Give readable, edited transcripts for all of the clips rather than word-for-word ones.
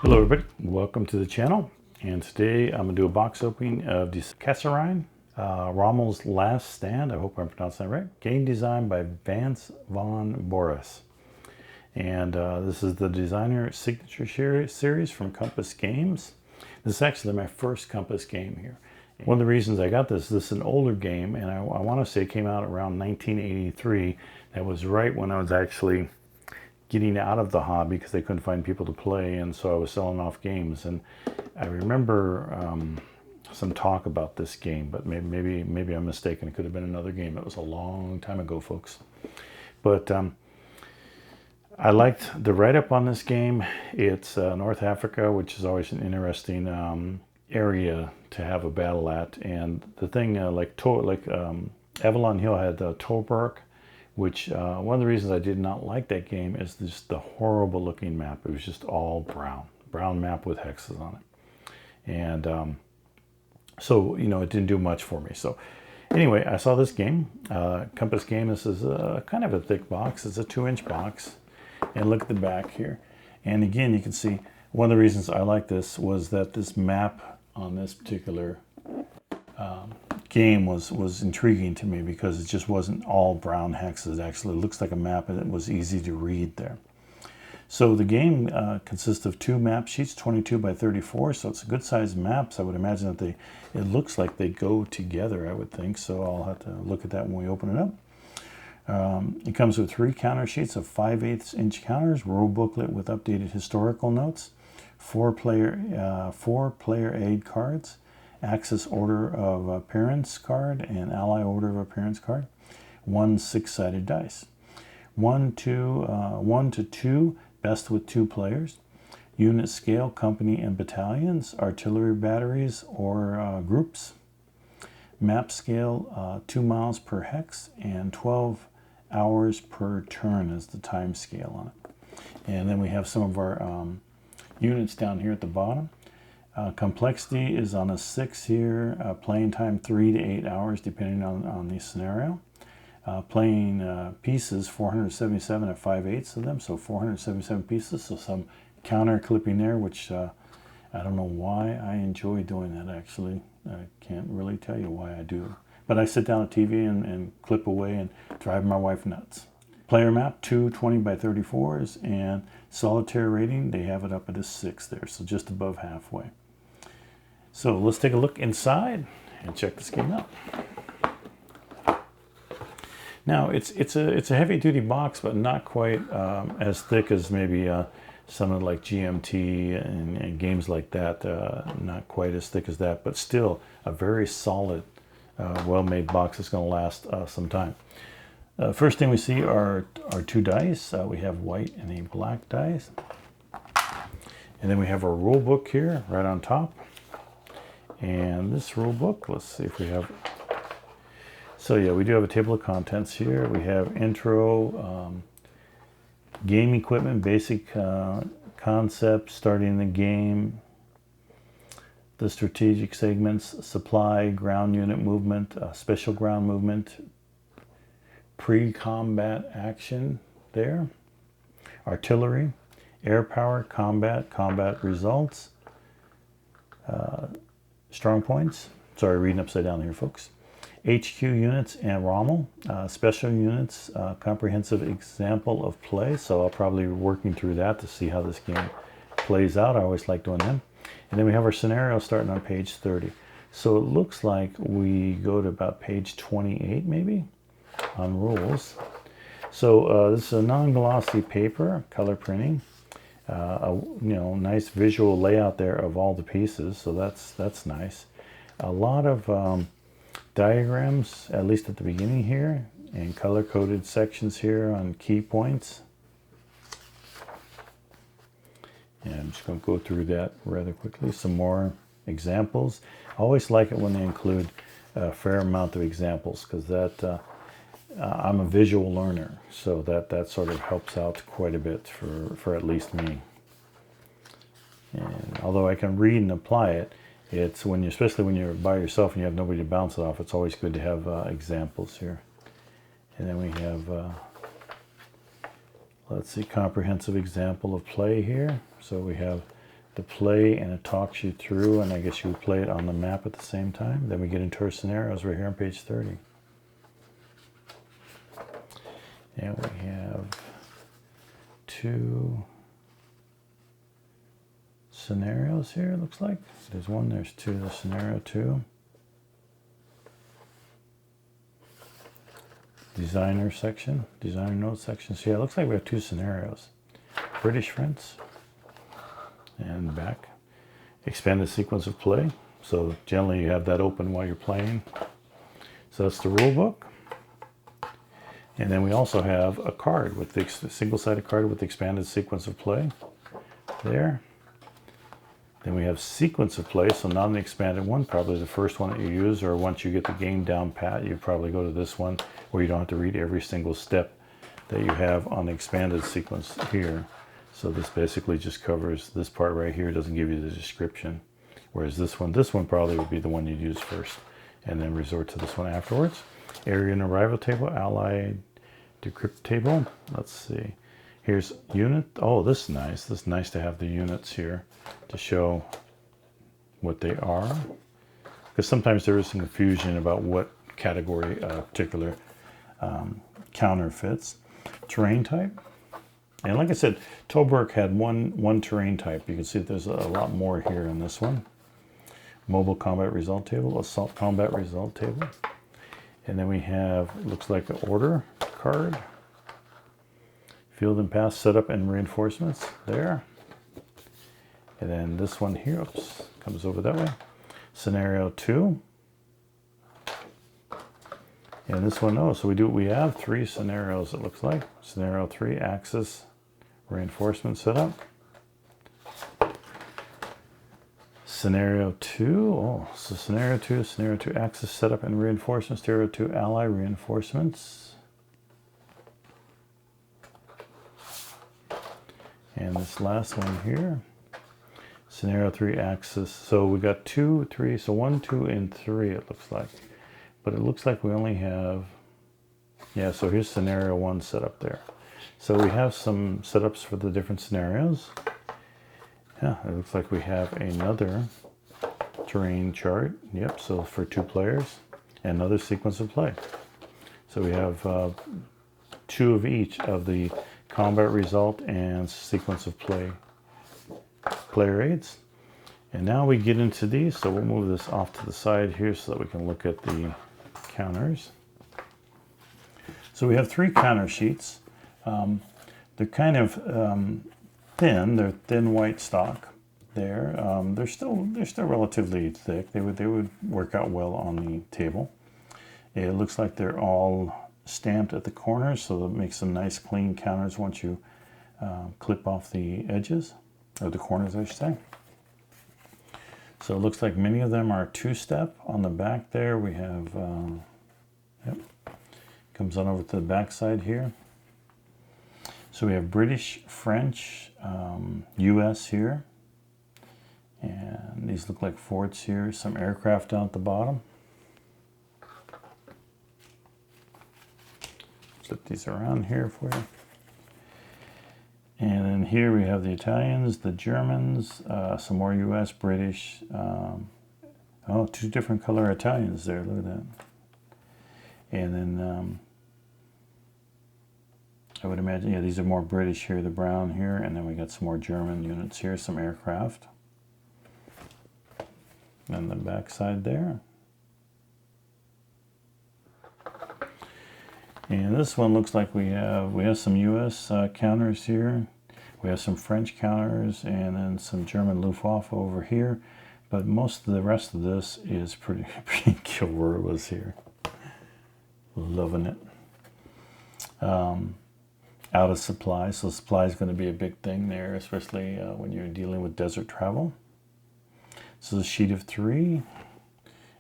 Hello everybody, welcome to the channel, and today I'm going to do a box opening of this Kasserine, Rommel's Last Stand. I hope I'm pronouncing that right. Game designed by Vance von Boris. And this is the designer signature series from Compass Games. This is actually my first Compass game here. One of the reasons I got this is an older game, and I want to say it came out around 1983. That was right when I was actually getting out of the hobby because they couldn't find people to play, and so I was selling off games. And I remember some talk about this game, but maybe I'm mistaken. It could have been another game. It was a long time ago, folks. But I liked the write-up on this game. It's North Africa, which is always an interesting area to have a battle at. And the thing, Avalon Hill had Tobruk, which one of the reasons I did not like that game is just the horrible looking map. It was just all brown map with hexes on it. And so, you know, it didn't do much for me. So anyway, I saw this game, Compass Game. This is kind of a thick box. It's a 2-inch box. And look at the back here. And again, you can see one of the reasons I like this was that this map on this particular game was intriguing to me because it just wasn't all brown hexes. It actually looks like a map, and it was easy to read there. So the game consists of 2 map sheets, 22 by 34, so it's a good sized maps. I would imagine that it looks like they go together, I would think, so I'll have to look at that when we open it up. It comes with 3 counter sheets of 5/8 inch counters, rule booklet with updated historical notes, 4 player aid cards, Axis Order of Appearance card, and Ally Order of Appearance card, 1 6-sided dice, 1 to 2 best with 2 players, unit scale, company and battalions, artillery batteries or groups, map scale 2 miles per hex, and 12 hours per turn is the time scale on it. And then we have some of our units down here at the bottom. Complexity is on a 6 here, playing time 3 to 8 hours depending on the scenario. Playing pieces 477 at 5/8 of them, so 477 pieces, so some counter clipping there, which I don't know why I enjoy doing that actually. I can't really tell you why I do. But I sit down at TV and clip away and drive my wife nuts. Player map, 2 20 by 34s, and solitaire rating, they have it up at a 6 there, so just above halfway. So let's take a look inside and check this game out. Now it's a heavy duty box, but not quite as thick as maybe something like GMT and games like that. Not quite as thick as that, but still a very solid, well-made box that's going to last some time. First thing we see are 2 dice. We have white and a black dice. And then we have our rule book here right on top. And this rule book, let's see if we have... So yeah, we do have a table of contents here. We have intro, game equipment, basic concept, starting the game, the strategic segments, supply, ground unit movement, special ground movement, pre-combat action there, artillery, air power, combat results, strong points. Sorry, reading upside down here, folks. HQ units and Rommel, special units, comprehensive example of play. So I'll probably be working through that to see how this game plays out. I always like doing them. And then we have our scenario starting on page 30. So it looks like we go to about page 28 maybe on rules. So this is a non-glossy paper, color printing. Nice visual layout there of all the pieces, so that's nice. A lot of diagrams, at least at the beginning here, and color-coded sections here on key points. And I'm just going to go through that rather quickly. Some more examples. I always like it when they include a fair amount of examples, because that I'm a visual learner, so that sort of helps out quite a bit for at least me. And although I can read and apply it, it's especially when you're by yourself and you have nobody to bounce it off, it's always good to have examples here. And then we have, let's see, comprehensive example of play here. So we have to play, and it talks you through, and I guess you would play it on the map at the same time. Then we get into our scenarios right here on page 30. And we have 2 scenarios here, it looks like. There's 1, there's 2, there's scenario 2. Designer section, designer notes section. So yeah, it looks like we have 2 scenarios. British friends, and back. Expanded sequence of play. So generally you have that open while you're playing. So that's the rule book. And then we also have a card with the single-sided card with the expanded sequence of play there. Then we have sequence of play, so not an expanded one, probably the first one that you use, or once you get the game down pat, you probably go to this one where you don't have to read every single step that you have on the expanded sequence here. So this basically just covers this part right here, doesn't give you the description. Whereas this one probably would be the one you'd use first, and then resort to this one afterwards. Area and arrival table, allied decrypt table. Let's see. Here's unit. Oh, this is nice. This is nice to have the units here to show what they are. Because sometimes there is some confusion about what category a particular counter fits. Terrain type. And like I said, Tobruk had one terrain type. You can see there's a lot more here in this one. Mobile combat result table, assault combat result table. And then we have, looks like an order card. Field and path setup and reinforcements there. And then this one here, oops, comes over that way. Scenario 2. And this one, oh, so we have 3 scenarios, it looks like. Scenario 3, axis reinforcement setup. Scenario 2, oh, so scenario 2, axis setup and reinforcements. Scenario 2, ally reinforcements. And this last one here, scenario 3, axis. So we got 2, 3, so 1, 2, and 3 it looks like. But it looks like we only have, yeah, so here's scenario 1 set up there. So we have some setups for the different scenarios. Yeah, it looks like we have another terrain chart. Yep, so for 2 players, and another sequence of play. So we have 2 of each of the combat result and sequence of play player aids. And now we get into these, so we'll move this off to the side here so that we can look at the counters. So we have 3 counter sheets. They're kind of thin. They're thin white stock there. They're still relatively thick. They would work out well on the table. It looks like they're all stamped at the corners, so that makes some nice clean counters once you clip off the edges, or the corners I should say. So it looks like many of them are 2-step. On the back there we have, yep, comes on over to the back side here. So we have British, French, US here. And these look like forts here, some aircraft down at the bottom. Flip these around here for you. And then here we have the Italians, the Germans, some more US, British. Oh, 2 different color Italians there, look at that. And then I would imagine, yeah, these are more British here, the brown here, and then we got some more German units here, some aircraft. And the back side there. And this one looks like we have some US counters here. We have some French counters and then some German Luftwaffe over here. But most of the rest of this is pretty guerrillas here. Loving it. Out of supplies, so supply is going to be a big thing there, especially when you're dealing with desert travel. So the sheet of 3.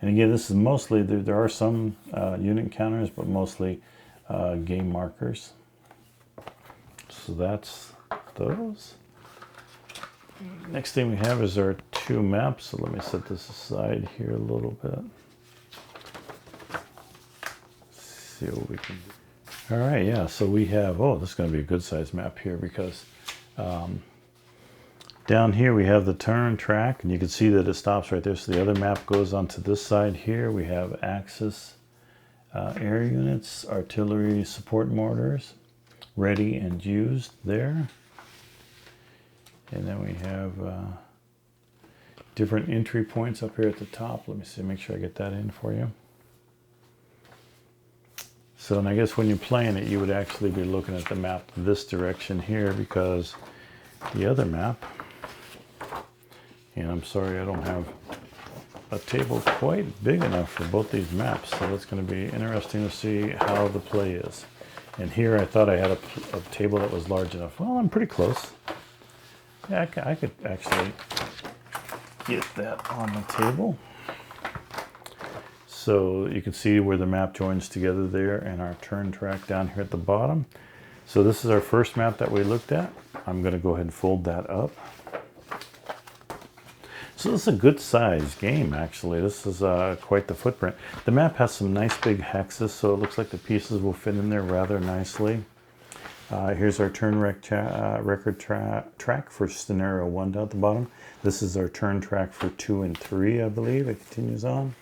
And again, this is mostly, there are some unit counters, but mostly game markers. So that's those. Next thing we have is our 2 maps. So let me set this aside here a little bit. See what we can do. All right, yeah, so we have, oh, this is going to be a good size map here because Down here we have the turn track, and you can see that it stops right there. So the other map goes onto this side here. We have Axis air units, artillery support mortars, ready and used there. And then we have different entry points up here at the top. Let me see, make sure I get that in for you. So, and I guess when you're playing it, you would actually be looking at the map this direction here, because the other map, and I'm sorry I don't have a table quite big enough for both these maps, so that's going to be interesting to see how the play is. And here I thought I had a table that was large enough. Well, I'm pretty close. Yeah, I could actually get that on the table. So you can see where the map joins together there, and our turn track down here at the bottom. So this is our first map that we looked at. I'm going to go ahead and fold that up. So this is a good size game, actually. This is quite the footprint. The map has some nice big hexes, so it looks like the pieces will fit in there rather nicely. Here's our turn record track for scenario 1 down at the bottom. This is our turn track for 2 and 3, I believe. It continues on.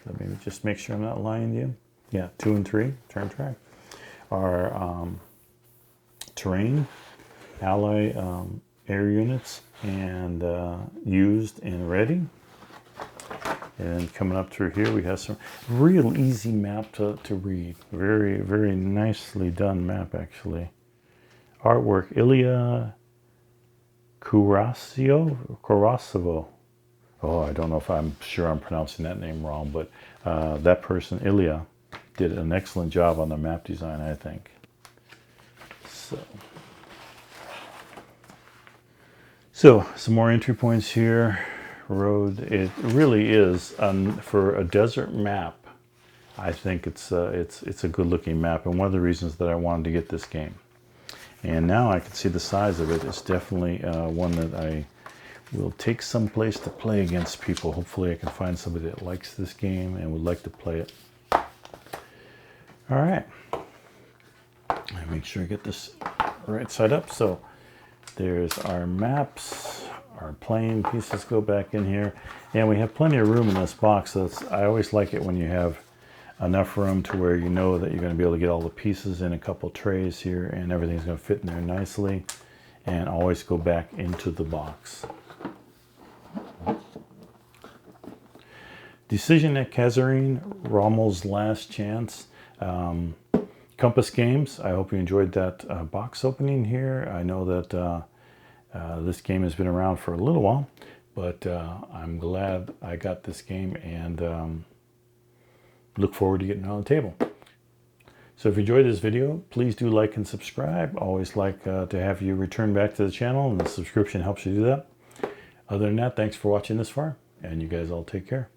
Let me just make sure I'm not lying to you. Yeah, 2 and 3, turn track. Our terrain, ally air units, and used and ready. And coming up through here, we have some real easy map to read. Very, very nicely done map, actually. Artwork, Ilya Kurasovo. Oh, I don't know if I'm sure I'm pronouncing that name wrong, but that person, Ilya, did an excellent job on the map design, I think. So some more entry points here. Road, it really is, for a desert map, I think it's a good looking map, and one of the reasons that I wanted to get this game. And now I can see the size of it. It's definitely one that I will take someplace to play against people. Hopefully I can find somebody that likes this game and would like to play it. All right, let me make sure I get this right side up. So there's our maps. Our playing pieces go back in here, and we have plenty of room in this box. So I always like it when you have enough room to where you know that you're going to be able to get all the pieces in a couple trays here, and everything's going to fit in there nicely, and always go back into the box. Decision at Kasserine, Rommel's Last Chance. Compass Games, I hope you enjoyed that box opening here. I know that this game has been around for a little while, but I'm glad I got this game, and look forward to getting it on the table. So if you enjoyed this video, please do like and subscribe. Always like to have you return back to the channel, and the subscription helps you do that. Other than that, thanks for watching this far, and you guys all take care.